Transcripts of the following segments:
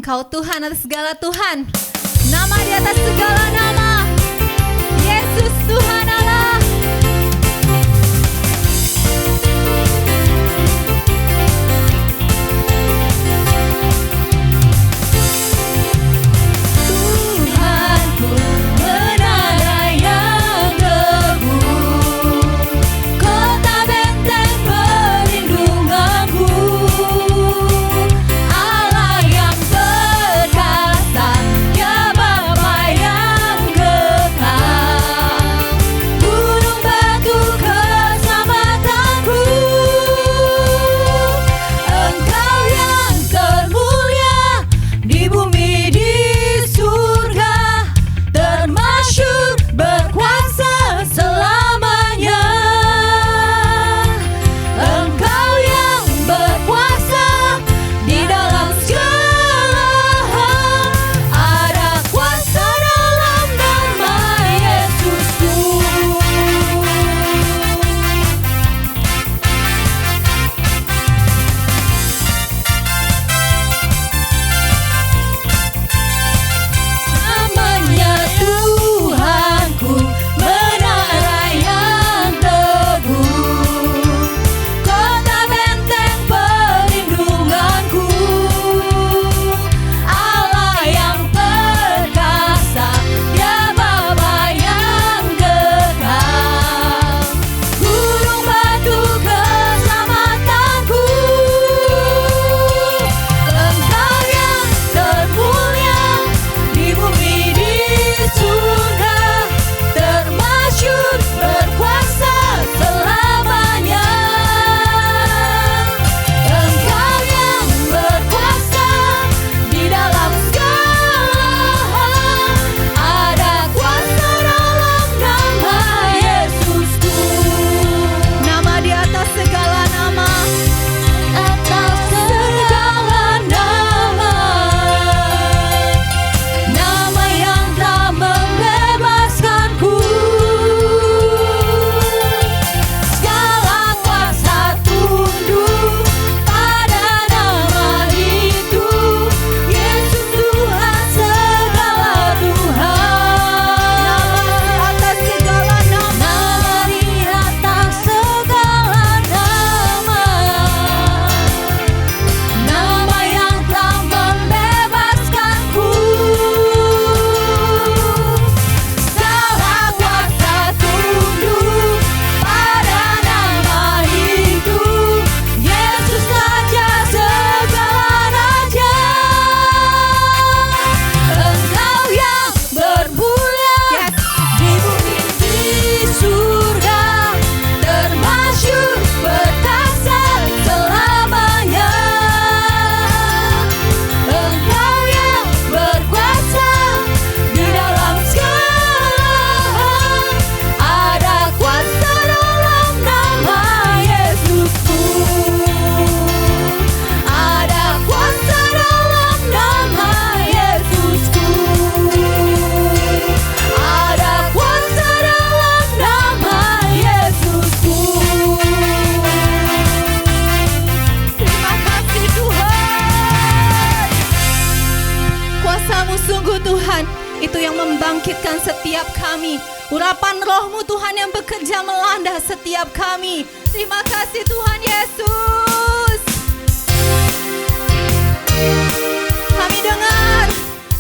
Engkau Tuhan atas segala Tuhan, nama di atas segala nama, Yesus Tuhan Allah. Tuhanku menara yang teguh, kota benteng perlindunganku, Allah yang perkasa, ya Bapa yang kekal, gunung batu keselamatanku, Engkau yang termulia di bumi di surga, termasyhur berkuasa selamanya. Engkau yang berkuasa di dalam segala hal, ada kuasa dalam nama Yesusku. Namanya Tuhanku, menara yang teguh, kota benteng perlindunganku, Allah yang perkasa, ya Bapa yang kekal, gunung batu keselamatanku, Engkau yang termulia di bumi di surga, termasyhur berkuasa selamanya. Engkau yang berkuasa di dalam segala hal, ada kuasa dalam nama Yesusku. Nama di atas segala nama, atas segala nama, nama yang telah membebaskanku, segala kuasa tunduk pada nama itu, Yesus Tuhan segala Tuhan. Nama di atas segala nama, nama di atas segala nama, nama yang telah membebaskanku, segala kuasa tunduk pada nama itu, Yesus Raja segala raja. Engkau yang bermulia di bumi di surga, termasyhur berkuasa selamanya. Engkau yang berkuasa di dalam segala hal, ada kuasa dalam nama Yesusku, ada kuasa dalam nama Yesusku, ada kuasa dalam nama Yesusku. Terima kasih Tuhan. Kuasa-Mu sungguh Tuhan, itu yang membangkitkan setiap kami. Urapan Roh-Mu Tuhan yang bekerja melanda setiap kami. Terima kasih Tuhan Yesus. Kami dengar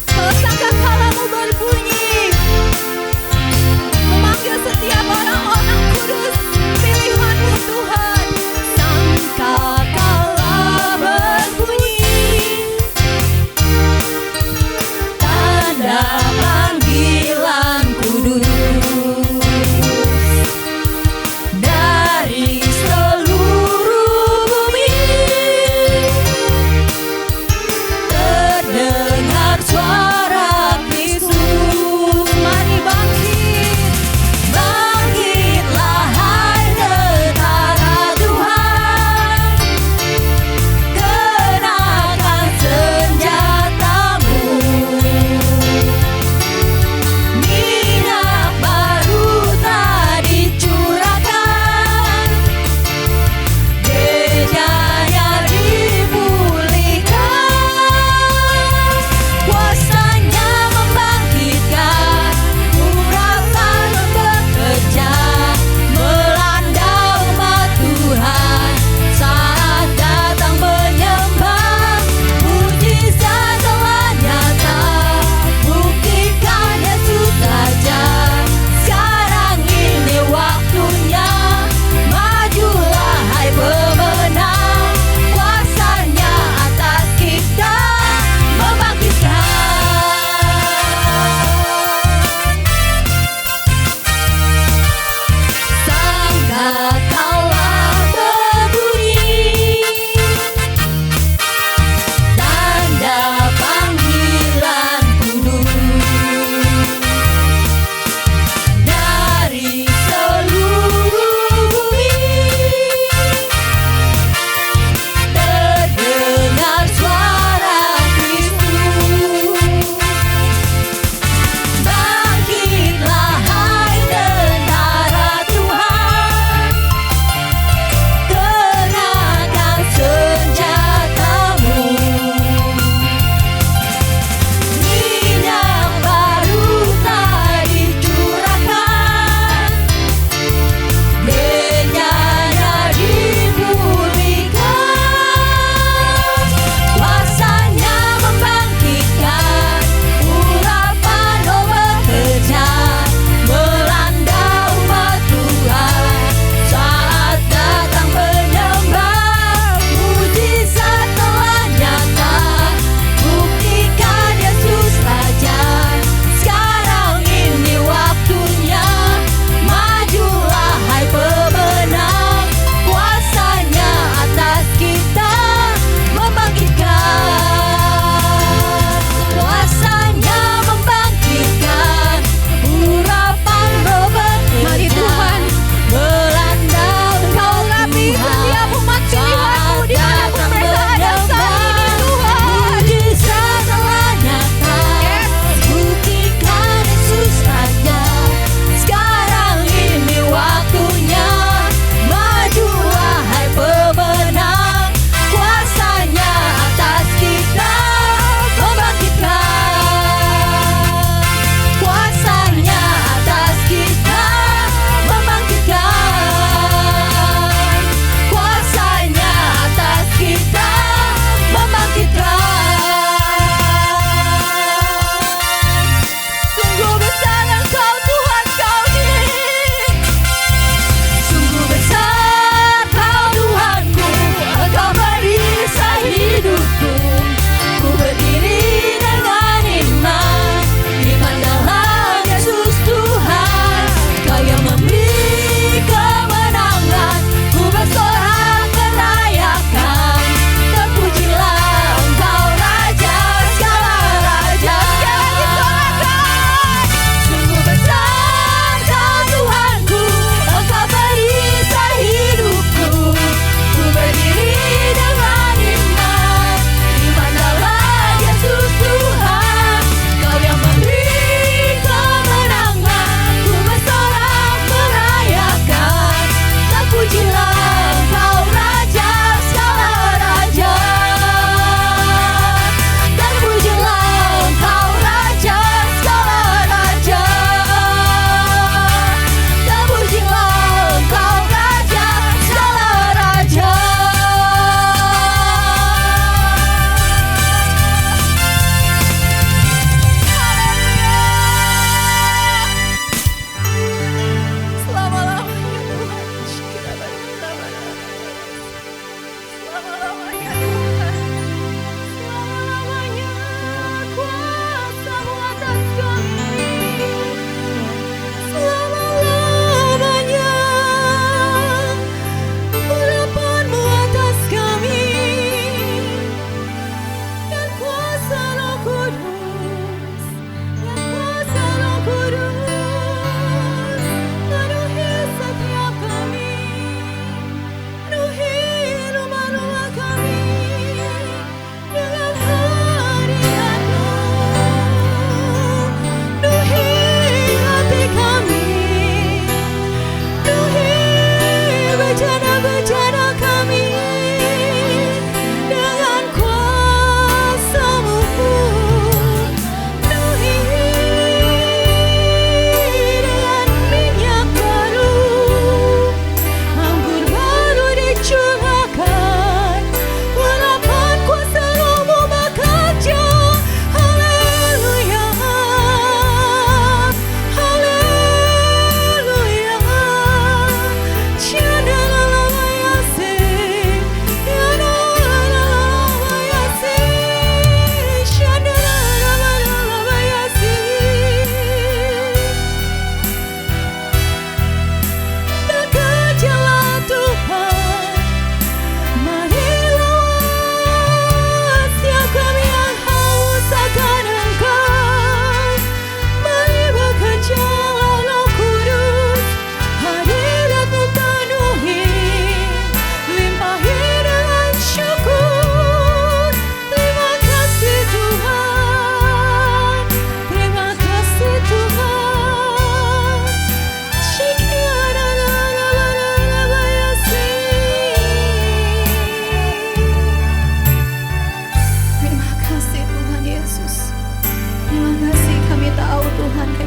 kalau sangkakala-Mu berbunyi, memanggil setiap orang-orang kudus pilihan-Mu Tuhan. Sangkakala berbunyi, tanda panggilan kudus dari seluruh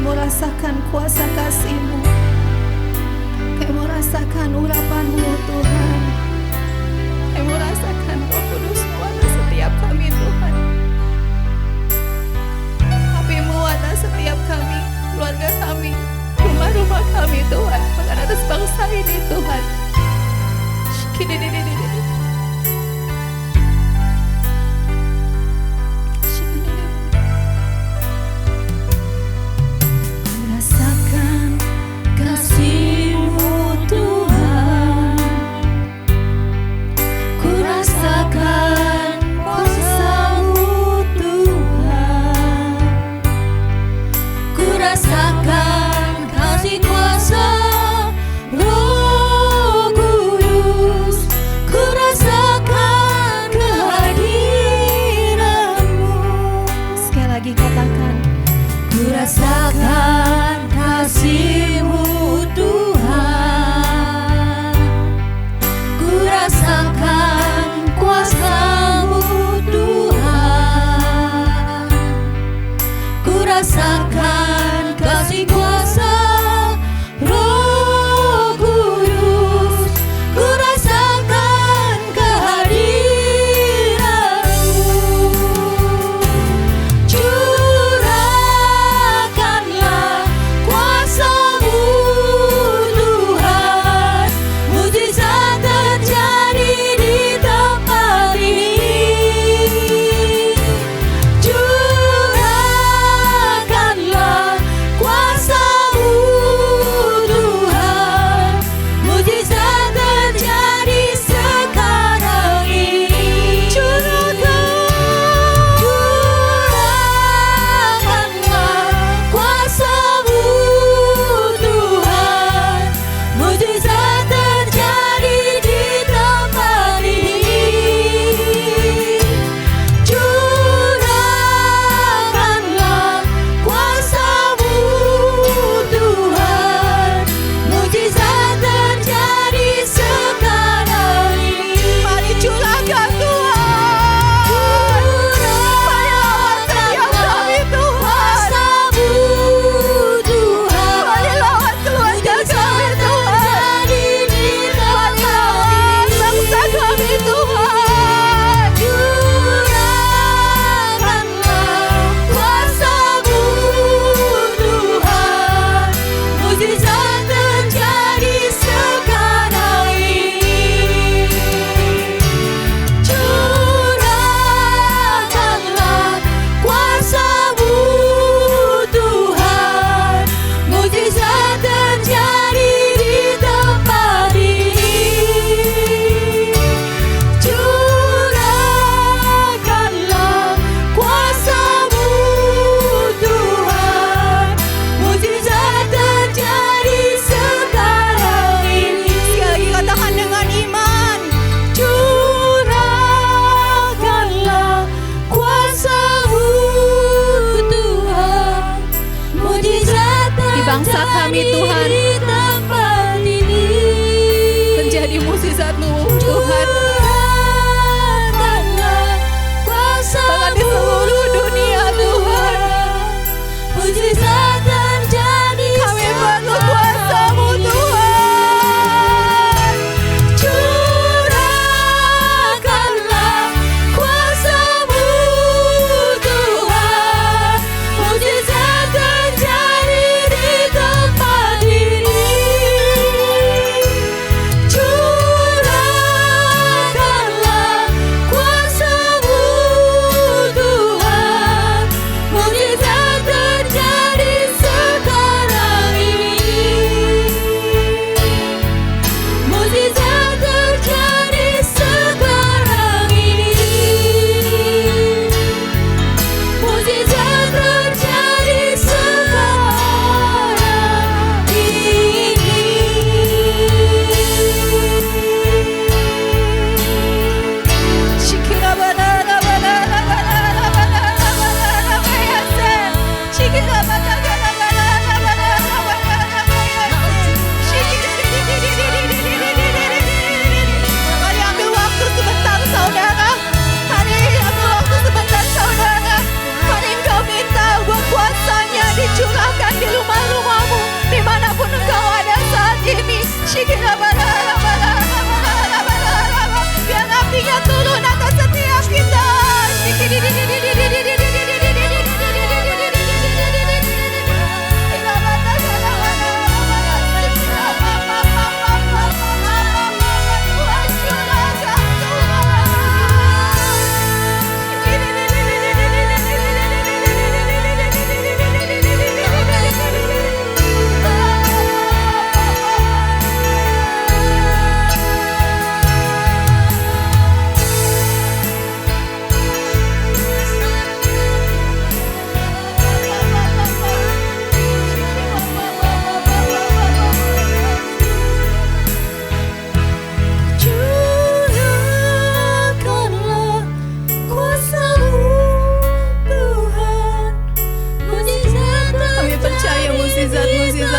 mau rasakan kuasa kasih-Mu. Kami mau rasakan urapan-Mu Tuhan. Kami mau rasakan Roh Kudus-Mu atas setiap kami Tuhan. Api-Mu atas setiap kami, keluarga kami, rumah-rumah kami Tuhan. Bahkan atas bangsa ini Tuhan. Rasakan kasih-Mu Tuhan. Ku rasakan kuasa-Mu Tuhan. Ku rasakan kasih kuasa Roh Kudus. Ku rasakan kehadiran-Mu. Sekali lagi katakan, ku rasakan kasih-Mu Tuhan. Ku rasakan kuasa-Mu Tuhan. Ku rasakan kasih kuasa Roh Kudus. Ku rasakan kehadiran-Mu. Curahkanlah kuasa-Mu Tuhan. Mujizat terjadi di tempat ini. Curahkanlah kuasa-Mu Tuhan. Mujizat terjadi sekarang ini. Curahkanlah kuasa-Mu Tuhan. Mujizat terjadi di tempat ini. Curahkanlah kuasa-Mu Tuhan. Mujizat terjadi sekarang ini. Mari curahkan Tuhan. Curahkanlah kuasa-Mu Tuhan. Mari lawan keluarga kami Tuhan. Mari lawan bangsa kami Tuhan. Curahkanlah kuasa-Mu Tuhan. Mujizat terjadi sekarang ini. Curahkanlah kuasa-Mu Tuhan. Mujizat terjadi di tempat ini. Curahkanlah kuasa-Mu Tuhan. Mujizat terjadi sekarang ini. Sekali lagi katakan dengan iman. Curahkanlah kuasa-Mu Tuhan. Mujizat di bangsa kami Tuhan. Di tempat ini. Terjadi mujizat-Mu Tuhan. Curahkanlah kuasa-Mu. Bahkan di seluruh dunia Tuhan. Mujizat terjadi. Kami perlu kuasa-Mu Tuhan. Curahkanlah kuasa-Mu Tuhan. Mujizat terjadi di tempat ini.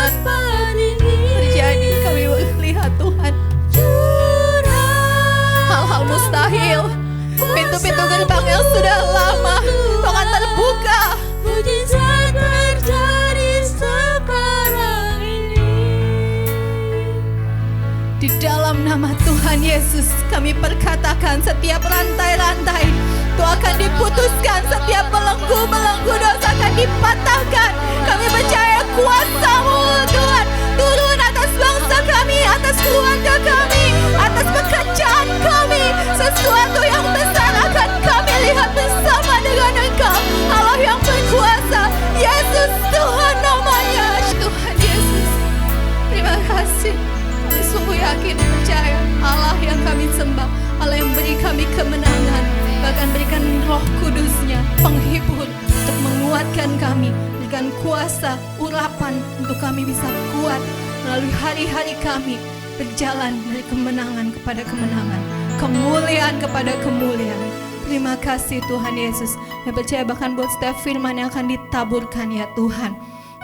Tuhan terjadi. Kami melihat Tuhan hal-hal mustahil, pintu-pintu gerbang yang sudah lama Tuhan terbuka. Mujizat terjadi sekarang ini. Di dalam nama Tuhan Yesus kami perkatakan setiap rantai-rantai itu akan diputuskan, setiap belenggu-belenggu dosa akan dipatahkan. Kami percaya kuasa-Mu Tuhan turun atas bangsa kami, atas keluarga kami, atas pekerjaan kami. Sesuatu yang besar akan kami lihat bersama dengan Engkau, Allah yang berkuasa. Yesus Tuhan namanya. Tuhan Yesus, terima kasih. Kami sungguh yakin percaya Allah yang kami sembah, Allah yang beri kami kemenangan, bahkan berikan Roh Kudus-Nya penghibur untuk menguatkan kami, berikan kuasa urapan untuk kami bisa kuat melalui hari-hari kami berjalan dari kemenangan kepada kemenangan, kemuliaan kepada kemuliaan. Terima kasih Tuhan Yesus. Saya percaya bahkan buat setiap firman yang akan ditaburkan ya Tuhan,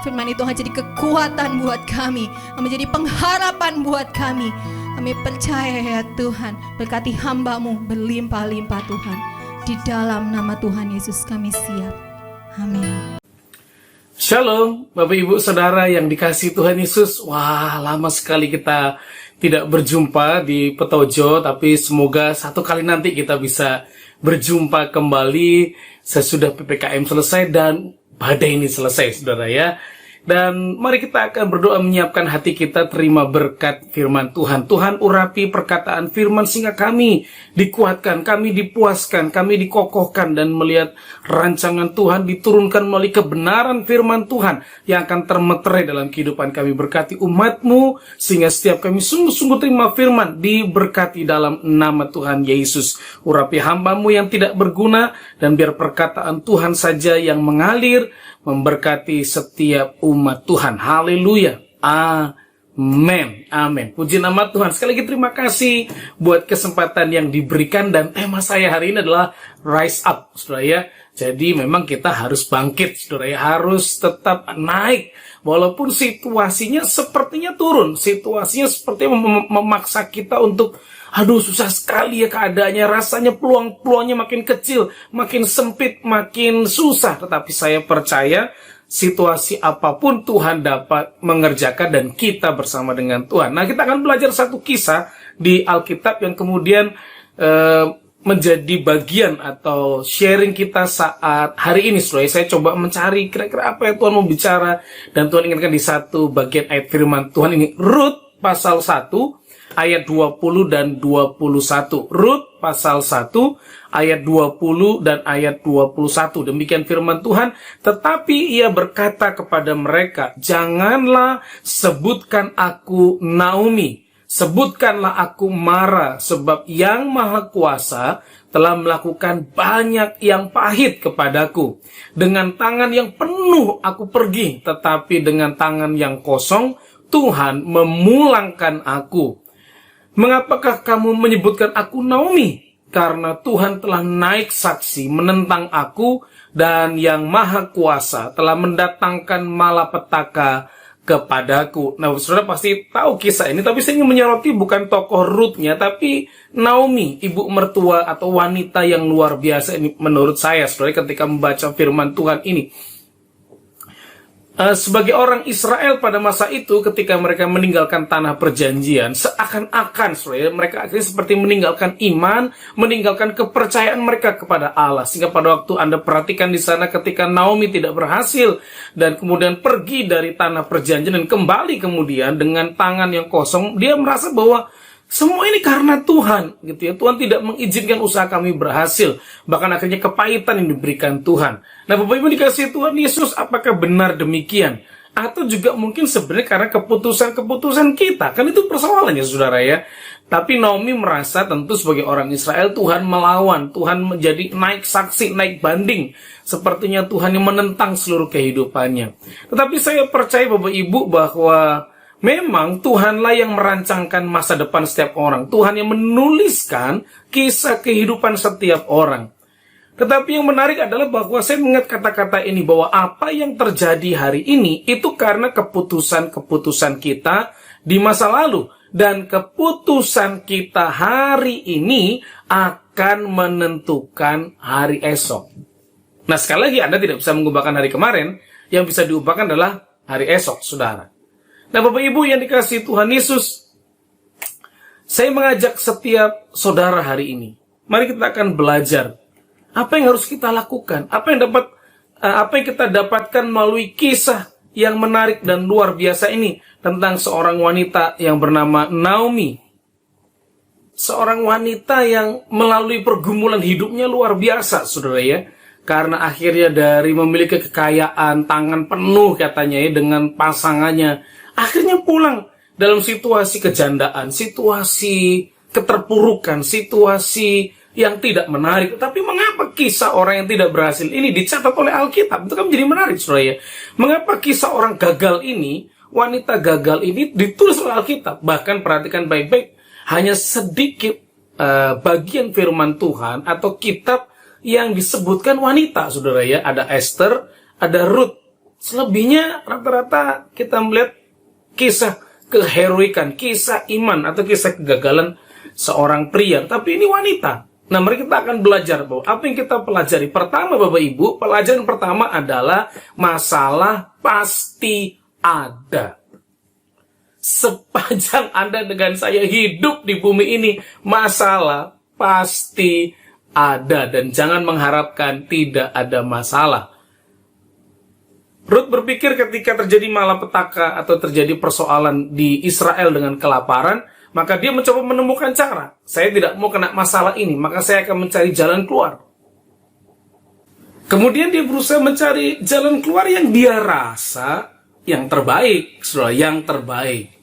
firman itu akan jadi kekuatan buat kami, menjadi pengharapan buat kami. Kami percaya ya Tuhan, berkati hamba-Mu berlimpah-limpah Tuhan. Di dalam nama Tuhan Yesus kami siap. Amin. Shalom, Bapak Ibu Saudara yang dikasihi Tuhan Yesus. Wah, lama sekali kita tidak berjumpa di Petojo, tapi semoga satu kali nanti kita bisa berjumpa kembali sesudah PPKM selesai dan badai ini selesai, Saudara ya. Dan mari kita akan berdoa menyiapkan hati kita terima berkat firman Tuhan. Tuhan urapi perkataan firman sehingga kami dikuatkan, kami dipuaskan, kami dikokohkan dan melihat rancangan Tuhan diturunkan melalui kebenaran firman Tuhan yang akan termeterai dalam kehidupan kami. Berkati umat-Mu sehingga setiap kami sungguh-sungguh terima firman diberkati dalam nama Tuhan Yesus. Urapi hamba-Mu yang tidak berguna dan biar perkataan Tuhan saja yang mengalir memberkati setiap umat Tuhan. Haleluya. Amin. Amin. Puji nama Tuhan. Sekali lagi terima kasih buat kesempatan yang diberikan, dan tema saya hari ini adalah Rise Up, Saudara ya. Jadi memang kita harus bangkit, Saudara ya. Harus tetap naik. Walaupun situasinya sepertinya turun. Situasinya sepertinya memaksa kita untuk aduh susah sekali ya keadaannya, rasanya peluang-peluangnya makin kecil, makin sempit, makin susah. Tetapi saya percaya situasi apapun Tuhan dapat mengerjakan dan kita bersama dengan Tuhan. Nah, kita akan belajar satu kisah di Alkitab yang kemudian menjadi bagian atau sharing kita saat hari ini. Saya coba mencari kira-kira apa yang Tuhan mau bicara, dan Tuhan ingatkan di satu bagian ayat firman Tuhan ini, Rut pasal 1 ayat 20 dan 21. Rut pasal 1 ayat 20 dan ayat 21. Demikian firman Tuhan. Tetapi ia berkata kepada mereka, janganlah sebutkan aku Naomi, sebutkanlah aku Mara, sebab Yang Maha Kuasa telah melakukan banyak yang pahit kepadaku. Dengan tangan yang penuh aku pergi, tetapi dengan tangan yang kosong Tuhan memulangkan aku. Mengapakah kamu menyebutkan aku Naomi? Karena Tuhan telah naik saksi menentang aku, dan Yang Maha Kuasa telah mendatangkan malapetaka kepadaku. Nah, saudara pasti tahu kisah ini, tapi saya ingin menyoroti bukan tokoh Ruth-nya, tapi Naomi, ibu mertua atau wanita yang luar biasa ini menurut saya, saudara, ketika membaca firman Tuhan ini. Sebagai orang Israel pada masa itu, ketika mereka meninggalkan tanah perjanjian, seakan-akan mereka akhirnya seperti meninggalkan iman, meninggalkan kepercayaan mereka kepada Allah. Sehingga pada waktu Anda perhatikan di sana, ketika Naomi tidak berhasil dan kemudian pergi dari tanah perjanjian dan kembali kemudian dengan tangan yang kosong, dia merasa bahwa semua ini karena Tuhan, gitu ya. Tuhan tidak mengizinkan usaha kami berhasil. Bahkan akhirnya kepahitan yang diberikan Tuhan. Nah, Bapak Ibu dikasihi Tuhan Yesus, apakah benar demikian? Atau juga mungkin sebenarnya karena keputusan-keputusan kita. Kan itu persoalannya, saudara ya. Tapi Naomi merasa tentu sebagai orang Israel, Tuhan melawan. Tuhan menjadi naik saksi, naik banding. Sepertinya Tuhan yang menentang seluruh kehidupannya. Tetapi saya percaya Bapak Ibu bahwa memang Tuhanlah yang merancangkan masa depan setiap orang. Tuhan yang menuliskan kisah kehidupan setiap orang. Tetapi yang menarik adalah bahwa saya mengingat kata-kata ini, bahwa apa yang terjadi hari ini itu karena keputusan-keputusan kita di masa lalu. Dan keputusan kita hari ini akan menentukan hari esok. Nah, sekali lagi Anda tidak bisa mengubahkan hari kemarin, yang bisa diubahkan adalah hari esok, saudara. Nah, Bapak Ibu yang dikasihi Tuhan Yesus, saya mengajak setiap saudara hari ini, mari kita akan belajar apa yang harus kita lakukan, apa yang kita dapatkan melalui kisah yang menarik dan luar biasa ini tentang seorang wanita yang bernama Naomi. Seorang wanita yang melalui pergumulan hidupnya luar biasa, saudara ya. Karena akhirnya dari memiliki kekayaan, tangan penuh katanya ya dengan pasangannya, akhirnya pulang dalam situasi kejandaan, situasi keterpurukan, situasi yang tidak menarik. Tapi mengapa kisah orang yang tidak berhasil ini dicatat oleh Alkitab? Itu kan menjadi menarik, saudara ya. Mengapa kisah orang gagal ini, wanita gagal ini ditulis oleh Alkitab? Bahkan perhatikan baik-baik, hanya sedikit bagian firman Tuhan atau kitab yang disebutkan wanita, saudara ya. Ada Esther, ada Ruth. Selebihnya rata-rata kita melihat kisah keheroikan, kisah iman atau kisah kegagalan seorang pria. Tapi ini wanita. Nah, mari kita akan belajar bahwa apa yang kita pelajari. Pertama, Bapak Ibu, pelajaran pertama adalah masalah pasti ada. Sepanjang Anda dengan saya hidup di bumi ini, masalah pasti ada. Dan jangan mengharapkan tidak ada masalah. Ruth berpikir ketika terjadi malapetaka atau terjadi persoalan di Israel dengan kelaparan, maka dia mencoba menemukan cara. Saya tidak mau kena masalah ini, maka saya akan mencari jalan keluar. Kemudian dia berusaha mencari jalan keluar yang dia rasa yang terbaik, saudara, yang terbaik.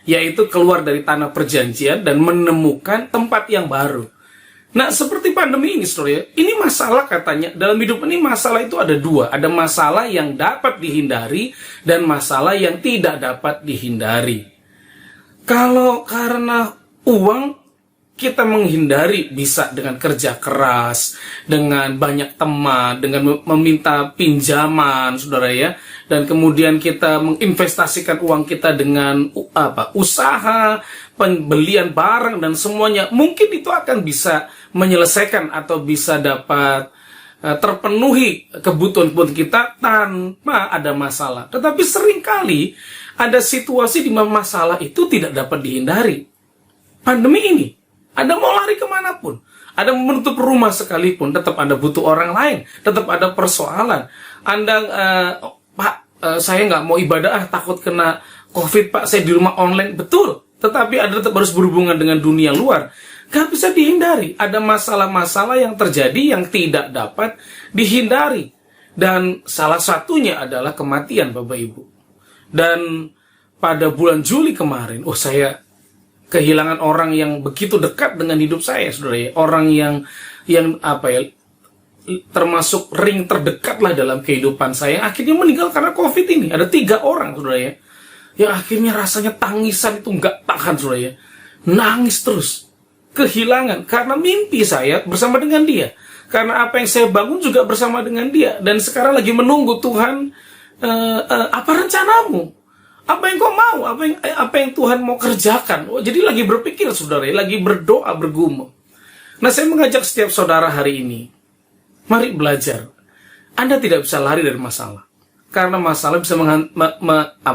Yaitu keluar dari tanah perjanjian dan menemukan tempat yang baru. Nah, seperti pandemi ini, saudara, ini masalah katanya, dalam hidup ini masalah itu ada dua. Ada masalah yang dapat dihindari dan masalah yang tidak dapat dihindari. Kalau karena uang, kita menghindari bisa dengan kerja keras, dengan banyak teman, dengan meminta pinjaman, saudara ya. Dan kemudian kita menginvestasikan uang kita dengan usaha, pembelian barang dan semuanya. Mungkin itu akan bisa menyelesaikan atau bisa dapat terpenuhi kebutuhan kita tanpa ada masalah. Tetapi seringkali ada situasi di mana masalah itu tidak dapat dihindari. Pandemi ini, Anda mau lari kemanapun, Anda menutup rumah sekalipun, tetap Anda butuh orang lain, tetap ada persoalan. Anda, Pak, saya nggak mau ibadah, takut kena COVID, Pak, saya di rumah online, betul. Tetapi Anda tetap harus berhubungan dengan dunia luar. Gak bisa dihindari. Ada masalah-masalah yang terjadi yang tidak dapat dihindari. Dan salah satunya adalah kematian, Bapak Ibu. Dan pada bulan Juli kemarin, saya kehilangan orang yang begitu dekat dengan hidup saya, saudara ya. Orang yang termasuk ring terdekat lah dalam kehidupan saya, akhirnya meninggal karena COVID ini. Ada 3 orang, saudara ya. Yang akhirnya rasanya tangisan itu nggak tahan, saudara ya. Nangis terus. Kehilangan karena mimpi saya bersama dengan dia. Karena apa yang saya bangun juga bersama dengan dia. Dan sekarang lagi menunggu Tuhan, apa rencanamu? Apa yang kau mau? Apa yang Tuhan mau kerjakan? Jadi lagi berpikir, saudara, lagi berdoa, bergumul. Nah, saya mengajak setiap saudara hari ini, mari belajar. Anda tidak bisa lari dari masalah. Karena masalah bisa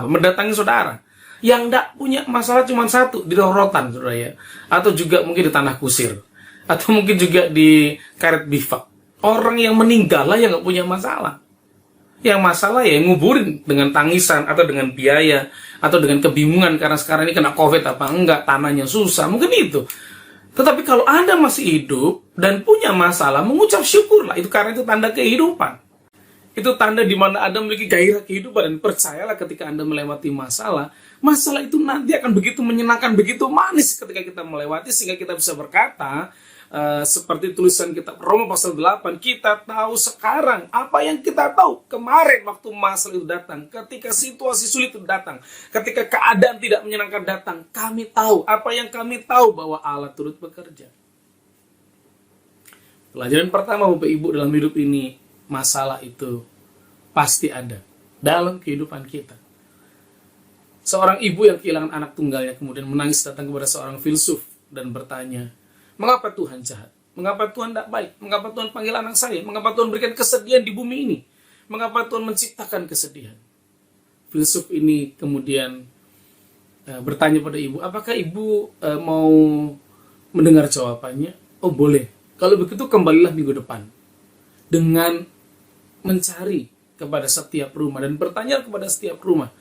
mendatangi saudara. Yang tidak punya masalah cuma satu, di rorotan, saudara ya. Atau juga mungkin di tanah kusir. Atau mungkin juga di karet bifak. Orang yang meninggal lah yang nggak punya masalah. Yang masalah ya nguburin dengan tangisan, atau dengan biaya, atau dengan kebingungan karena sekarang ini kena COVID apa enggak, tanahnya susah, mungkin itu. Tetapi kalau Anda masih hidup dan punya masalah, mengucap syukurlah, itu karena itu tanda kehidupan. Itu tanda di mana Anda memiliki gairah kehidupan. Dan percayalah ketika Anda melewati masalah, masalah itu nanti akan begitu menyenangkan, begitu manis ketika kita melewati, sehingga kita bisa berkata, seperti tulisan kitab Roma pasal 8, kita tahu sekarang apa yang kita tahu kemarin waktu masalah itu datang, ketika situasi sulit itu datang, ketika keadaan tidak menyenangkan datang, kami tahu apa yang kami tahu, bahwa Allah turut bekerja. Pelajaran pertama Bapak Ibu dalam hidup ini, masalah itu pasti ada dalam kehidupan kita. Seorang ibu yang kehilangan anak tunggalnya kemudian menangis datang kepada seorang filsuf dan bertanya, mengapa Tuhan jahat? Mengapa Tuhan tidak baik? Mengapa Tuhan panggil anak saya? Mengapa Tuhan berikan kesedihan di bumi ini? Mengapa Tuhan menciptakan kesedihan? Filsuf ini kemudian bertanya pada ibu, apakah ibu mau mendengar jawabannya? Oh boleh. Kalau begitu kembalilah minggu depan dengan mencari kepada setiap rumah dan bertanya kepada setiap rumah,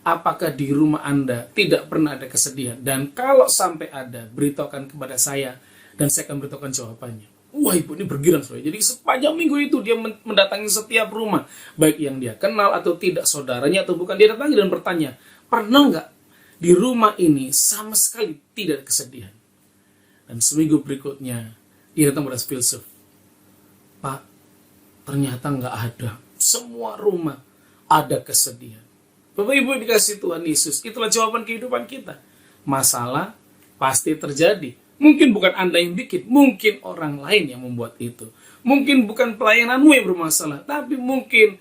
apakah di rumah Anda tidak pernah ada kesedihan? Dan kalau sampai ada, beritahukan kepada saya dan saya akan beritahukan jawabannya. Wah, ibu ini bergirang, saudara. Jadi sepanjang minggu itu dia mendatangi setiap rumah, baik yang dia kenal atau tidak, saudaranya atau bukan, dia datangi dan bertanya, pernah nggak di rumah ini sama sekali tidak ada kesedihan? Dan seminggu berikutnya dia datang pada filsuf, Pak, ternyata nggak ada. Semua rumah ada kesedihan. Bapak Ibu dikasih Tuhan Yesus, itulah jawaban kehidupan kita. Masalah pasti terjadi. Mungkin bukan Anda yang bikin, mungkin orang lain yang membuat itu. Mungkin bukan pelayananmu yang bermasalah, tapi mungkin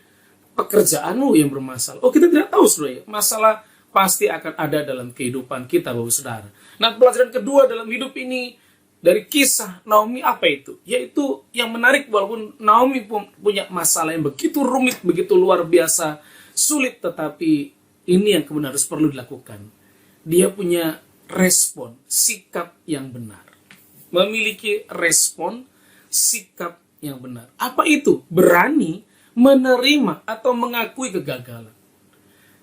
pekerjaanmu yang bermasalah. Oh, kita tidak tahu, saudara. Masalah pasti akan ada dalam kehidupan kita, Bapak Saudara. Nah, pelajaran kedua dalam hidup ini dari kisah Naomi apa itu? Yaitu yang menarik, walaupun Naomi punya masalah yang begitu rumit, begitu luar biasa, sulit, tetapi ini yang kemudian harus perlu dilakukan. Dia punya respon, sikap yang benar. Memiliki respon, sikap yang benar. Apa itu? Berani menerima atau mengakui kegagalan.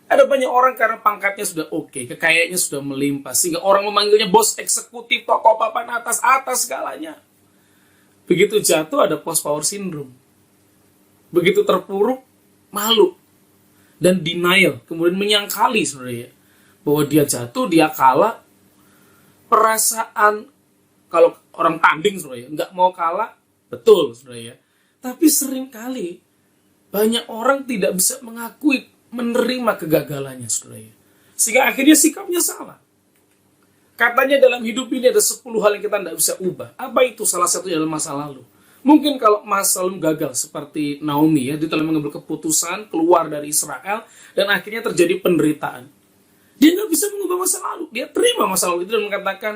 Ada banyak orang karena pangkatnya sudah oke, kekayaannya sudah melimpah, sehingga orang memanggilnya bos eksekutif, tokoh papan atas segalanya. Begitu jatuh ada post power syndrome. Begitu terpuruk, malu. Dan denial, kemudian menyangkali, saudara ya, bahwa dia jatuh, dia kalah. Perasaan, kalau orang tanding, saudara ya, nggak mau kalah, betul, saudara ya. Tapi seringkali banyak orang tidak bisa mengakui, menerima kegagalannya, saudara ya. Sehingga akhirnya sikapnya salah. Katanya dalam hidup ini ada 10 hal yang kita tidak bisa ubah. Apa itu? Salah satunya adalah masa lalu. Mungkin kalau masa lalu gagal seperti Naomi ya, dia telah mengambil keputusan keluar dari Israel dan akhirnya terjadi penderitaan. Dia nggak bisa mengubah masa lalu. Dia terima masa lalu itu dan mengatakan,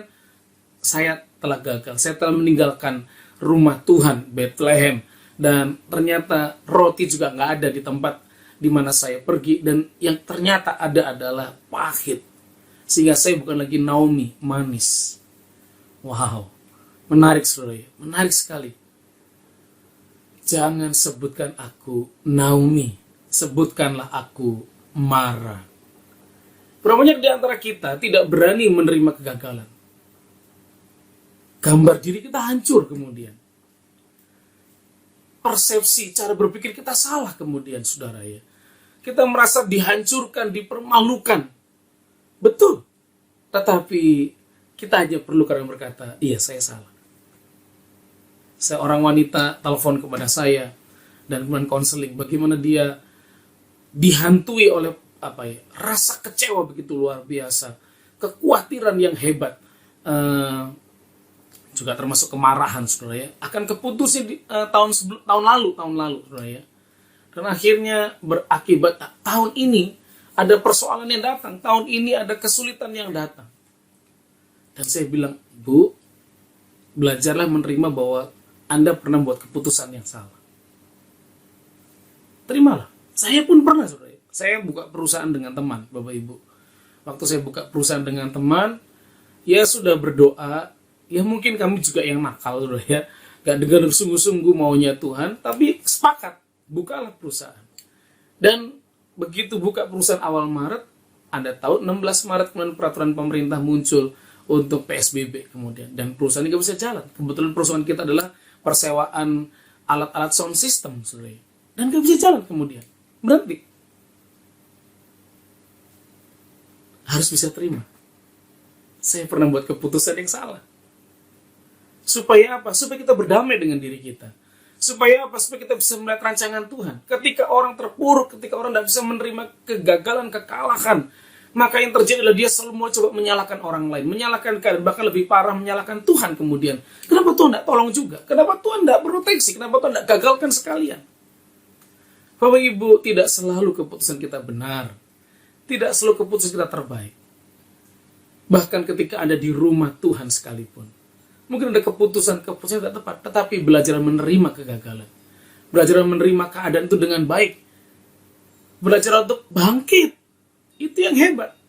saya telah gagal, saya telah meninggalkan rumah Tuhan, Bethlehem, dan ternyata roti juga nggak ada di tempat di mana saya pergi, dan yang ternyata ada adalah pahit. Sehingga saya bukan lagi Naomi, manis. Wow, menarik saudara, menarik sekali. Jangan sebutkan aku Naomi, sebutkanlah aku Mara. Berapa banyak di antara kita tidak berani menerima kegagalan. Gambar diri kita hancur kemudian. Persepsi, cara berpikir kita salah kemudian, saudara ya. Kita merasa dihancurkan, dipermalukan. Betul. Tetapi kita hanya perlu kadang berkata, iya saya salah. Seorang wanita telepon kepada saya dan kemudian konseling bagaimana dia dihantui oleh rasa kecewa begitu luar biasa, kekhawatiran yang hebat, juga termasuk kemarahan, saudara ya, akan keputusan tahun lalu, saudara ya. Dan akhirnya berakibat tahun ini ada persoalan yang datang, tahun ini ada kesulitan yang datang. Dan saya bilang, Bu, belajarlah menerima bahwa Anda pernah buat keputusan yang salah. Terimalah. Saya pun pernah, saudara. Saya buka perusahaan dengan teman, Bapak Ibu. Waktu saya buka perusahaan dengan teman, ya sudah berdoa, ya mungkin kami juga yang nakal, saudara ya. Gak dengar sungguh-sungguh maunya Tuhan, tapi sepakat, bukalah perusahaan. Dan begitu buka perusahaan awal Maret, Anda tahu 16 Maret kemudian peraturan pemerintah muncul untuk PSBB kemudian. Dan perusahaan ini gak bisa jalan. Kebetulan perusahaan kita adalah persewaan alat-alat sound system, saudara. Dan gak bisa jalan kemudian. Berhenti. Harus bisa terima. Saya pernah buat keputusan yang salah. Supaya apa? Supaya kita berdamai dengan diri kita. Supaya apa? Supaya kita bisa melihat rancangan Tuhan. Ketika orang terpuruk, ketika orang tidak bisa menerima kegagalan, kekalahan, maka yang terjadi adalah dia selalu mau coba menyalahkan orang lain, menyalahkan keadaan, bahkan lebih parah menyalahkan Tuhan kemudian. Kenapa Tuhan tidak tolong juga? Kenapa Tuhan tidak proteksi? Kenapa Tuhan tidak gagalkan sekalian? Bapak Ibu, tidak selalu keputusan kita benar. Tidak selalu keputusan kita terbaik. Bahkan ketika Anda di rumah Tuhan sekalipun. Mungkin ada keputusan-keputusan tidak tepat, tetapi belajar menerima kegagalan. Belajar menerima keadaan itu dengan baik. Belajar untuk bangkit. Itu yang hebat.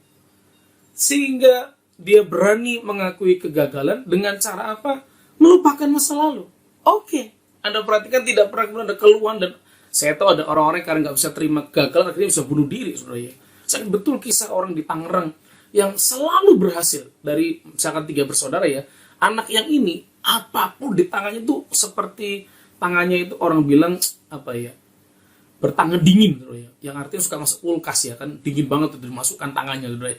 Sehingga dia berani mengakui kegagalan dengan cara apa? Melupakan masa lalu. Oke. Anda perhatikan tidak pernah ada keluhan, dan saya tahu ada orang-orang yang karena nggak bisa terima kegagalan akhirnya bisa bunuh diri, saudara. Saya betul kisah orang di Tangerang yang selalu berhasil. Dari misalkan 3 bersaudara ya, anak yang ini apapun di tangannya itu seperti tangannya itu orang bilang apa ya, bertangan dingin, saudara, yang artinya suka masuk kulkas ya kan, dingin banget tuh dimasukkan tangannya, saudara.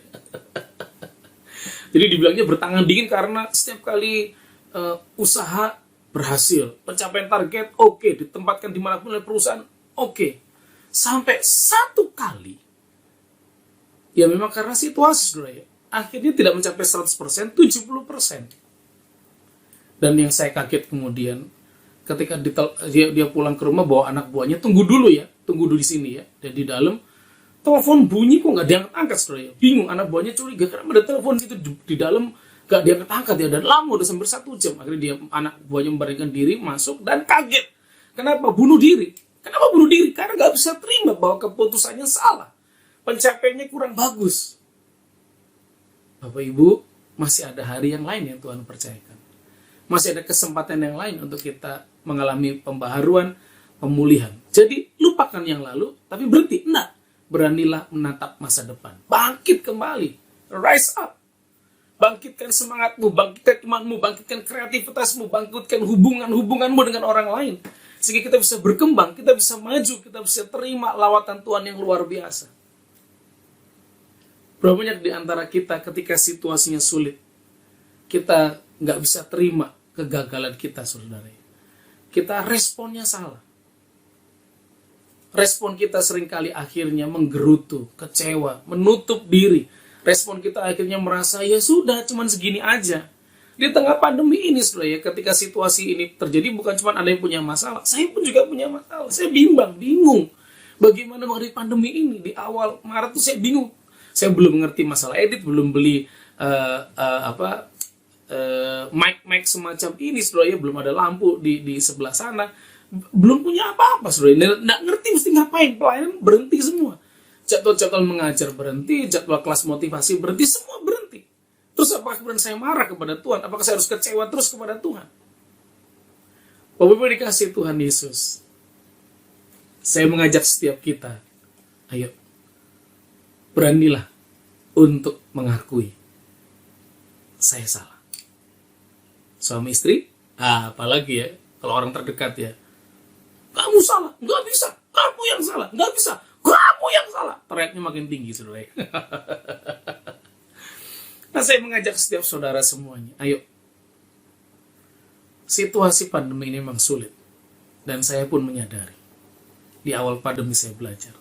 Jadi dibilangnya bertangan dingin karena setiap kali usaha berhasil, pencapaian target oke, ditempatkan dimanapun oleh perusahaan oke. Sampai satu kali ya memang karena situasi, saudara ya, akhirnya tidak mencapai 100%, 70%. Dan yang saya kaget kemudian ketika dia pulang ke rumah bawa anak buahnya, tunggu dulu di sini ya. Dan di dalam telepon bunyi kok nggak diangkat-angkat, saudara ya. Bingung, anak buahnya curiga karena ada telepon itu di dalam nggak diangkat-angkat ya, dan lama udah sampai 1 jam. Akhirnya anak buahnya membaringkan diri masuk dan kaget. Kenapa bunuh diri? Kenapa bunuh diri? Karena nggak bisa terima bahwa keputusannya salah, pencapaiannya kurang bagus. Bapak Ibu, masih ada hari yang lain yang Tuhan percayakan. Masih ada kesempatan yang lain untuk kita mengalami pembaharuan, pemulihan. Jadi lupakan yang lalu, tapi berhenti. Enggak, beranilah menatap masa depan. Bangkit kembali, rise up. Bangkitkan semangatmu, bangkitkan imanmu, bangkitkan kreativitasmu, bangkitkan hubunganmu dengan orang lain. Sehingga kita bisa berkembang, kita bisa maju, kita bisa terima lawatan Tuhan yang luar biasa. Berapa banyak di antara kita ketika situasinya sulit, kita nggak bisa terima kegagalan kita, saudara. Kita responnya salah. Respon kita seringkali akhirnya menggerutu, kecewa, menutup diri. Respon kita akhirnya merasa, ya sudah, cuman segini aja. Di tengah pandemi ini, saudara, ketika situasi ini terjadi, bukan cuma ada yang punya masalah, saya pun juga punya masalah. Saya bingung. Bagaimana menghadapi pandemi ini? Di awal Maret tuh saya bingung. Saya belum mengerti masalah edit, belum beli mic semacam ini, saudara, belum ada lampu di sebelah sana, belum punya apa-apa, saudara, nggak ngerti mesti ngapain, pelayanan berhenti semua, jadwal mengajar berhenti, jadwal kelas motivasi berhenti, semua berhenti. Terus apakah kemudian saya marah kepada Tuhan? Apakah saya harus kecewa terus kepada Tuhan? Bapak Ibu dikasih Tuhan Yesus, saya mengajak setiap kita, ayo beranilah untuk mengakui saya salah. Suami istri, apalagi ya, kalau orang terdekat ya, kamu salah, nggak bisa, kamu yang salah, nggak bisa, kamu yang salah. Teriaknya makin tinggi, saudara. Nah, saya mengajak setiap saudara semuanya, ayo. Situasi pandemi ini memang sulit, dan saya pun menyadari. Di awal pandemi saya belajar,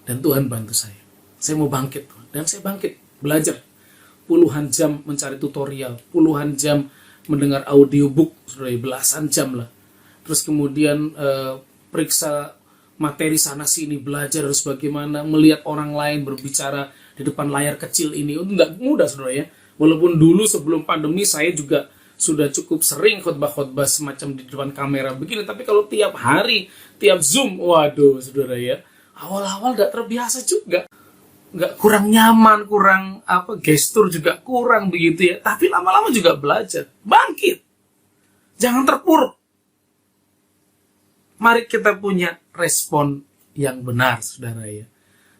dan Tuhan bantu saya. Saya mau bangkit, dan saya bangkit, belajar. Puluhan jam mencari tutorial, puluhan jam mendengar audiobook, sudah belasan jam lah. Terus kemudian periksa materi sana sini, belajar harus bagaimana, melihat orang lain berbicara di depan layar kecil ini. Itu nggak mudah, saudara ya. Walaupun dulu sebelum pandemi saya juga sudah cukup sering khotbah-khotbah semacam di depan kamera begini. Tapi kalau tiap hari, tiap Zoom, waduh, saudara ya. Awal-awal nggak terbiasa juga. Nggak, kurang nyaman, kurang gestur juga kurang begitu ya. Tapi lama-lama juga belajar. Bangkit. Jangan terpuruk. Mari kita punya respon yang benar, saudara ya.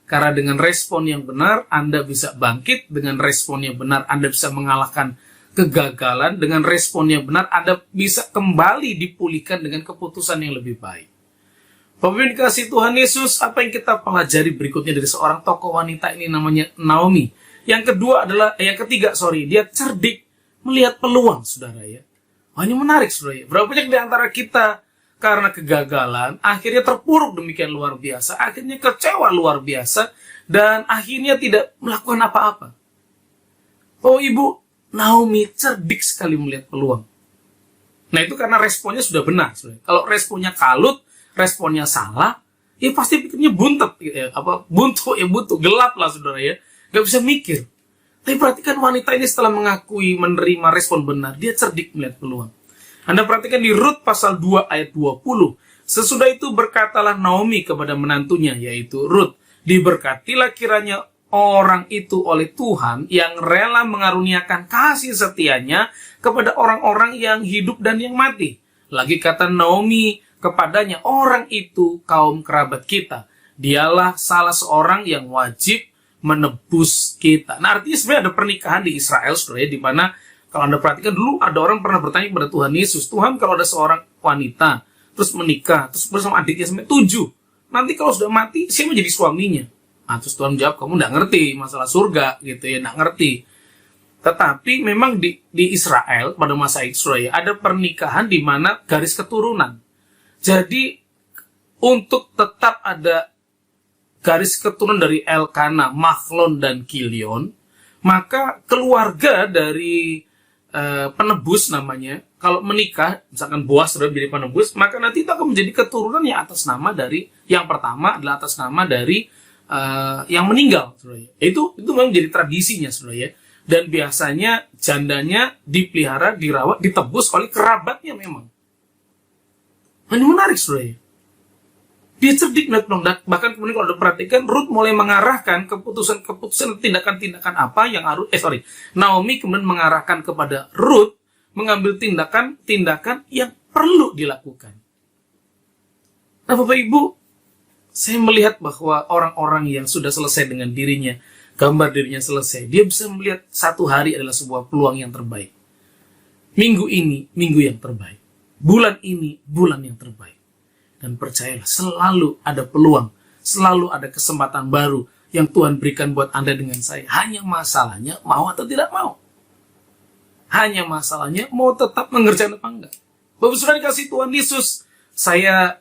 Karena dengan respon yang benar, Anda bisa bangkit. Dengan respon yang benar, Anda bisa mengalahkan kegagalan. Dengan respon yang benar, Anda bisa kembali dipulihkan dengan keputusan yang lebih baik. Bapak Ibu dikasih Tuhan Yesus, apa yang kita pelajari berikutnya dari seorang tokoh wanita ini namanya Naomi. Yang ketiga, dia cerdik melihat peluang, saudara ya. Wah, ini menarik, saudara ya. Berapa banyak di antara kita karena kegagalan, akhirnya terpuruk demikian luar biasa, akhirnya kecewa luar biasa, dan akhirnya tidak melakukan apa-apa. Oh ibu, Naomi cerdik sekali melihat peluang. Nah itu karena responnya sudah benar. Kalau responnya kalut, responnya salah, ya pasti pikirnya buntet, gitu ya. Buntu, gelap lah saudara ya. Gak bisa mikir. Tapi perhatikan wanita ini setelah mengakui, menerima respon benar, dia cerdik melihat peluang. Anda perhatikan di Rut pasal 2 ayat 20. Sesudah itu berkatalah Naomi kepada menantunya, yaitu Rut, diberkatilah kiranya orang itu oleh Tuhan yang rela mengaruniakan kasih setianya kepada orang-orang yang hidup dan yang mati. Lagi kata Naomi kepadanya, orang itu kaum kerabat kita. Dialah salah seorang yang wajib menebus kita. Nah artinya sebenarnya ada pernikahan di Israel, saudara, di mana kalau Anda perhatikan dulu ada orang pernah bertanya kepada Tuhan Yesus, Tuhan kalau ada seorang wanita, terus menikah, terus bersama adiknya sampai 7, nanti kalau sudah mati, siapa menjadi suaminya? Nah, terus Tuhan menjawab, kamu nggak ngerti masalah surga, gitu ya, nggak ngerti. Tetapi memang di Israel, pada masa itu, ya, ada pernikahan di mana garis keturunan. Jadi, untuk tetap ada garis keturunan dari Elkana, Mahlon, dan Kilion, maka keluarga dari penebus namanya, kalau menikah, misalkan Boas sudah menjadi penebus, maka nanti itu akan menjadi keturunan yang atas nama dari, yang pertama adalah atas nama dari yang meninggal, saudara. Itu memang menjadi tradisinya, saudara ya. Dan biasanya jandanya dipelihara, dirawat, ditebus oleh kerabatnya memang. Ini menarik, saudara ya. Dia cerdik melihat peluang. Bahkan kemudian kalau Anda perhatikan, Ruth mulai mengarahkan keputusan tindakan-tindakan apa yang harus, Naomi kemudian mengarahkan kepada Ruth mengambil tindakan-tindakan yang perlu dilakukan. Nah Bapak Ibu, saya melihat bahwa orang-orang yang sudah selesai dengan dirinya, gambar dirinya selesai, dia bisa melihat satu hari adalah sebuah peluang yang terbaik. Minggu ini, minggu yang terbaik. Bulan ini, bulan yang terbaik. Dan percayalah, selalu ada peluang, selalu ada kesempatan baru yang Tuhan berikan buat Anda dengan saya. Hanya masalahnya mau atau tidak mau. Hanya masalahnya mau tetap mengerjakan apa enggak. Bapak Saudara dikasih Tuhan Yesus, saya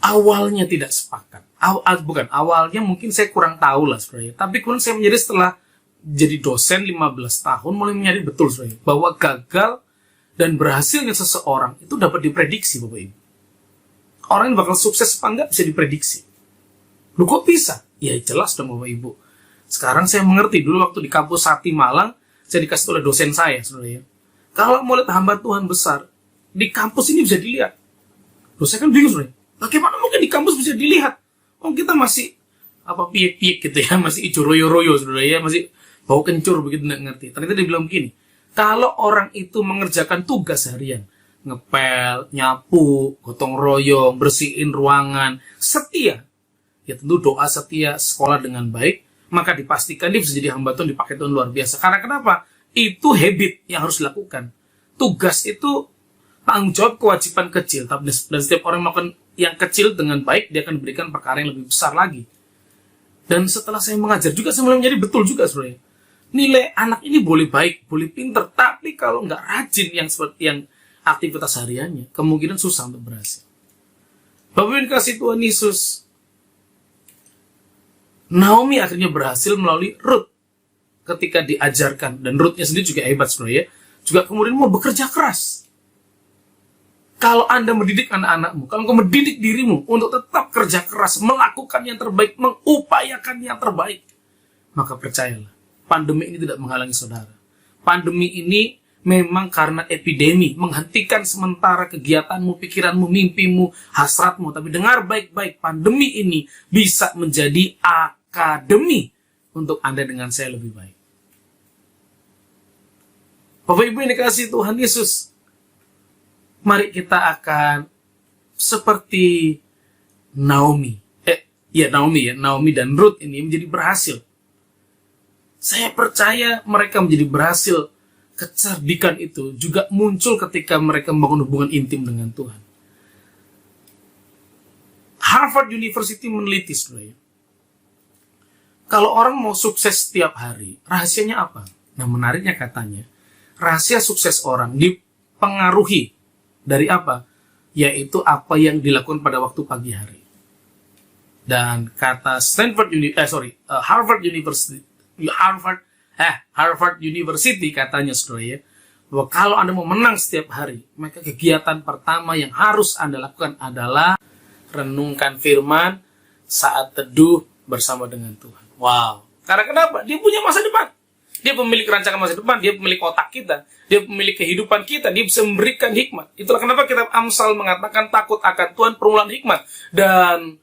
awalnya tidak sepakat. Awalnya mungkin saya kurang tahu lah sebenarnya. Tapi kemudian saya menjadi setelah jadi dosen 15 tahun, mulai menyadari betul sebenarnya, bahwa gagal dan berhasilnya seseorang itu dapat diprediksi Bapak Ibu. Orang yang bakal sukses apa enggak bisa diprediksi. Lu kok bisa? Ya jelas dong Bapak Ibu. Sekarang saya mengerti, dulu waktu di kampus Sati Malang, saya dikasih oleh dosen saya, saudara ya. Kalau mau lihat hamba Tuhan besar, di kampus ini bisa dilihat. Loh saya kan bingung saudara. Bagaimana mungkin di kampus bisa dilihat? Oh kita masih piek-piek gitu ya, masih ijo royo-royo saudara ya, masih bau kencur begitu nggak ngerti. Ternyata dia bilang begini, kalau orang itu mengerjakan tugas harian, ngepel, nyapu, gotong royong, bersihin ruangan, setia, ya tentu doa setia, sekolah dengan baik, maka dipastikan dia bisa jadi hamba Tuhan, dipakai Tuhan luar biasa. Karena kenapa? Itu habit yang harus dilakukan. Tugas itu tanggung jawab, kewajiban kecil, dan setiap orang melakukan yang kecil dengan baik, dia akan diberikan perkara yang lebih besar lagi. Dan setelah saya mengajar juga, saya mulai menjadi betul juga sebenarnya. Nilai anak ini boleh baik, boleh pinter, tapi kalau nggak rajin yang seperti yang aktivitas hariannya, kemungkinan susah untuk berhasil. Bapak Ibu kasih Tuhan Yesus, Naomi akhirnya berhasil melalui Ruth ketika diajarkan, dan Ruthnya sendiri juga hebat sebenarnya, juga kemudian mau bekerja keras. Kalau Anda mendidik anak-anakmu, kalau kamu mendidik dirimu untuk tetap kerja keras, melakukan yang terbaik, mengupayakan yang terbaik, maka percayalah, pandemi ini tidak menghalangi saudara. Pandemi ini memang karena epidemi, menghentikan sementara kegiatanmu, pikiranmu, mimpimu, hasratmu. Tapi dengar baik-baik, pandemi ini bisa menjadi akademi untuk Anda dengan saya lebih baik. Bapak Ibu yang dikasihi Tuhan Yesus, mari kita akan seperti Naomi. Naomi dan Ruth ini menjadi berhasil. Saya percaya mereka menjadi berhasil. Kecerdikan itu juga muncul ketika mereka membangun hubungan intim dengan Tuhan. Harvard University meneliti sebenarnya, kalau orang mau sukses setiap hari, rahasianya apa? Nah menariknya katanya, rahasia sukses orang dipengaruhi dari apa? yaitu apa yang dilakukan pada waktu pagi hari. Dan kata Harvard University katanya, saudara ya, bahwa kalau Anda mau menang setiap hari, maka kegiatan pertama yang harus Anda lakukan adalah renungkan firman saat teduh bersama dengan Tuhan. Wow. Karena kenapa? Dia punya masa depan. Dia pemilik rancangan masa depan, dia pemilik otak kita, dia pemilik kehidupan kita, dia bisa memberikan hikmat. Itulah kenapa kitab Amsal mengatakan takut akan Tuhan permulaan hikmat. Dan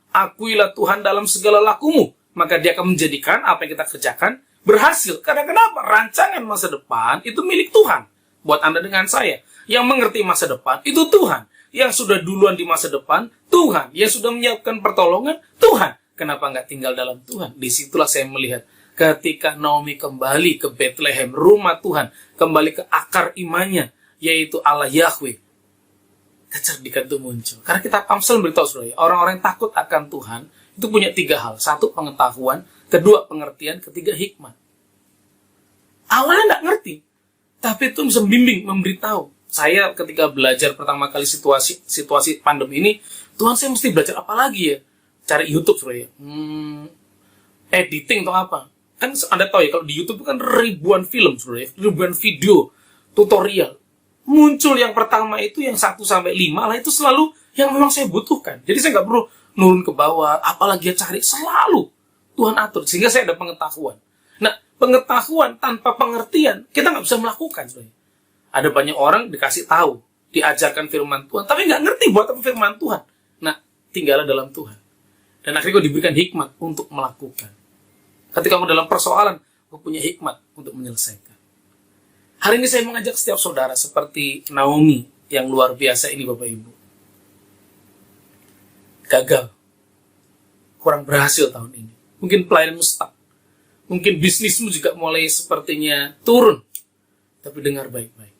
akuilah Tuhan dalam segala lakumu, maka dia akan menjadikan apa yang kita kerjakan berhasil. Karena kenapa? Rancangan masa depan itu milik Tuhan. Buat Anda dengan saya, yang mengerti masa depan itu Tuhan. Yang sudah duluan di masa depan, Tuhan. Yang sudah menyiapkan pertolongan, Tuhan. Kenapa nggak tinggal dalam Tuhan? Disitulah saya melihat ketika Naomi kembali ke Bethlehem, rumah Tuhan, kembali ke akar imannya, yaitu Allah Yahweh, kecerdikan itu muncul. Karena kitab Amsal beritahu, saudara, orang-orang yang takut akan Tuhan itu punya 3 hal. 1, pengetahuan. 2, pengertian. 3, hikmat. Awalnya nggak ngerti, tapi itu bisa membimbing, memberitahu. Saya ketika belajar pertama kali situasi pandemi ini, Tuhan, saya mesti belajar apa lagi ya? Cari YouTube, saudara ya. Editing atau apa? Kan Anda tahu ya, kalau di YouTube kan ribuan film, saudara ya, ribuan video, tutorial. Muncul yang pertama itu yang 1-5 lah, itu selalu yang memang saya butuhkan. Jadi saya nggak perlu nurun ke bawah, apalagi cari, selalu Tuhan atur, sehingga saya ada pengetahuan. Nah, pengetahuan tanpa pengertian, kita nggak bisa melakukan. Sebenarnya. Ada banyak orang dikasih tahu, diajarkan firman Tuhan, tapi nggak ngerti buat apa firman Tuhan. Nah, tinggallah dalam Tuhan. Dan akhirnya kau diberikan hikmat untuk melakukan. Ketika kau dalam persoalan, kau punya hikmat untuk menyelesaikan. Hari ini saya mengajak setiap saudara seperti Naomi yang luar biasa ini, Bapak Ibu. Gagal. Kurang berhasil tahun ini. Mungkin pelayananmu stuck. Mungkin bisnismu juga mulai sepertinya turun. Tapi dengar baik-baik.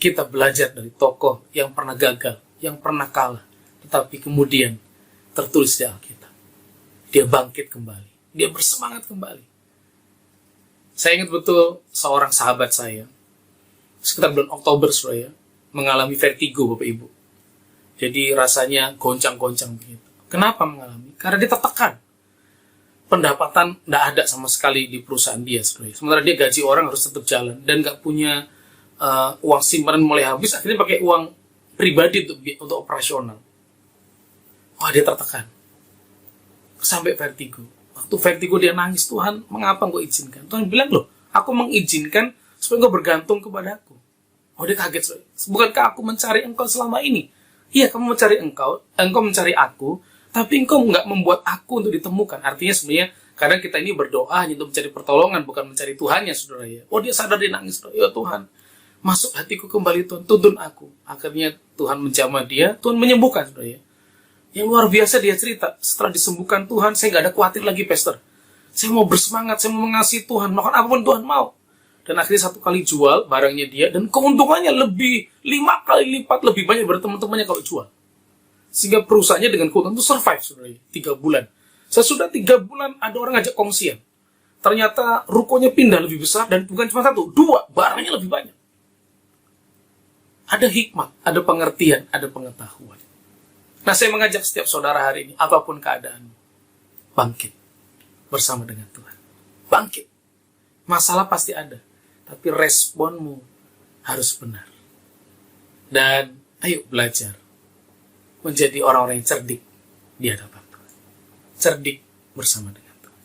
Kita belajar dari tokoh yang pernah gagal, yang pernah kalah. Tetapi kemudian tertulis di Alkitab. Dia bangkit kembali. Dia bersemangat kembali. Saya ingat betul seorang sahabat saya, sekitar bulan Oktober, saudara, mengalami vertigo, Bapak Ibu. Jadi rasanya goncang-goncang begitu. Kenapa mengalami? Karena dia tertekan. Pendapatan tidak ada sama sekali di perusahaan dia, saudara. Sementara dia gaji orang harus tetap jalan dan nggak punya uang simpanan mulai habis, akhirnya pakai uang pribadi untuk operasional. Wah, dia tertekan. Sampai vertigo. Waktu vertigo dia nangis, Tuhan, mengapa engkau izinkan? Tuhan bilang, loh, aku mengizinkan supaya engkau bergantung kepada aku. Oh, dia kaget. Bukankah aku mencari engkau selama ini? Iya, kamu mencari engkau mencari aku, tapi engkau nggak membuat aku untuk ditemukan. Artinya sebenarnya, kadang kita ini berdoa hanya untuk mencari pertolongan, bukan mencari Tuhannya, saudara ya. Oh, dia sadar, dia nangis. Ya Tuhan, masuk hatiku kembali, Tuhan, tuntun aku. Akhirnya Tuhan menjamah dia, Tuhan menyembuhkan, saudara ya. Yang luar biasa dia cerita, setelah disembuhkan Tuhan, saya nggak ada khawatir lagi, Pastor. Saya mau bersemangat, saya mau mengasihi Tuhan, melakukan apapun Tuhan mau. Dan akhirnya 1 kali jual barangnya dia, dan keuntungannya lebih 5 kali lipat lebih banyak dari teman-temannya kalau jual. Sehingga perusahaannya dengan keuntungan itu survive, saudara, 3 bulan. Sesudah 3 bulan, ada orang ngajak kongsian. Ternyata rukonya pindah lebih besar, dan bukan cuma 1, 2, barangnya lebih banyak. Ada hikmat, ada pengertian, ada pengetahuan. Nah, saya mengajak setiap saudara hari ini, apapun keadaanmu, bangkit bersama dengan Tuhan. Bangkit. Masalah pasti ada, tapi responmu harus benar. Dan ayo belajar menjadi orang-orang yang cerdik di hadapan Tuhan. Cerdik bersama dengan Tuhan.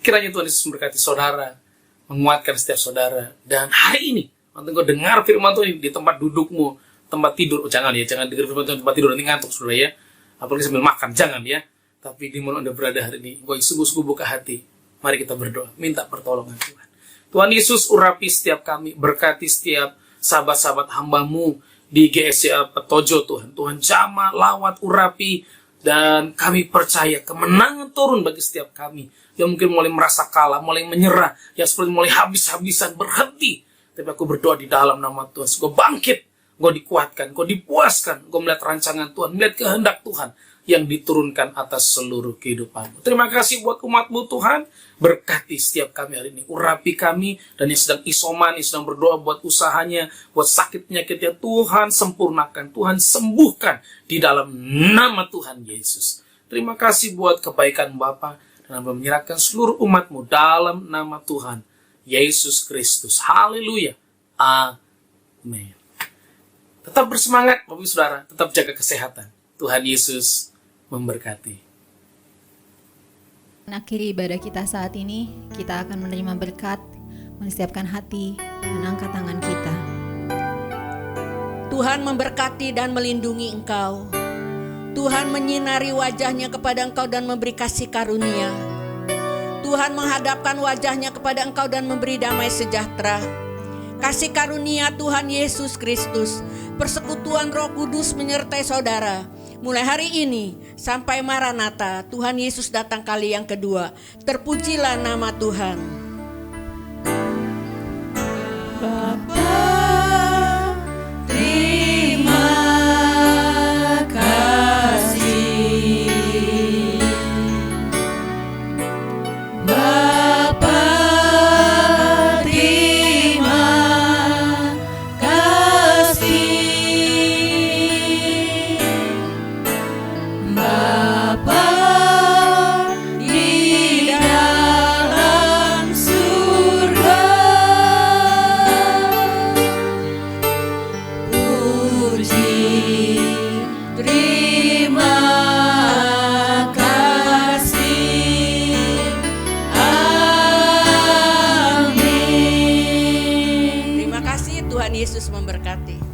Kiranya Tuhan Yesus memberkati saudara, menguatkan setiap saudara. Dan hari ini, waktu engkau dengar firman Tuhan di tempat dudukmu, tempat tidur, jangan dengar firman Tuhan tempat tidur, nanti ngantuk, saudara ya. Apalagi sambil makan, jangan ya. Tapi di mana Anda berada hari ini, engkau sungguh-sungguh buka hati. Mari kita berdoa, minta pertolongan Tuhan. Tuhan Yesus, urapi setiap kami, berkati setiap sahabat-sahabat hamba-Mu di GSCA Petojo, Tuhan. Tuhan jamah, lawat, urapi, dan kami percaya kemenangan turun bagi setiap kami yang mungkin mulai merasa kalah, mulai menyerah, yang seperti mulai habis-habisan, berhenti. Tapi aku berdoa di dalam nama Tuhan, engkau bangkit, engkau dikuatkan, engkau dipuaskan, engkau melihat rancangan Tuhan, melihat kehendak Tuhan yang diturunkan atas seluruh kehidupan. Terima kasih buat umat-Mu Tuhan. Berkati setiap kami hari ini. Urapi kami dan yang sedang isoman, yang sedang berdoa buat usahanya, buat sakit penyakitnya. Tuhan sempurnakan, Tuhan sembuhkan di dalam nama Tuhan Yesus. Terima kasih buat kebaikan Bapa dan menyerahkan seluruh umat-Mu dalam nama Tuhan Yesus Kristus. Haleluya. Amin. Tetap bersemangat Bapak Ibu Saudara, tetap jaga kesehatan. Tuhan Yesus memberkati. Akhiri ibadah kita saat ini, kita akan menerima berkat, menyiapkan hati, mengangkat tangan kita. Tuhan memberkati dan melindungi engkau. Tuhan menyinari wajahnya kepada engkau dan memberi kasih karunia. Tuhan menghadapkan wajahnya kepada engkau dan memberi damai sejahtera. Kasih karunia Tuhan Yesus Kristus, persekutuan Roh Kudus menyertai saudara. Mulai hari ini sampai Maranatha, Tuhan Yesus datang kali yang kedua. Terpujilah nama Tuhan. Bapa, terima kasih. Bapa, terima kasih. Bapa di dalam surga, puji terima kasih. Amin. Terima kasih, Tuhan Yesus memberkati.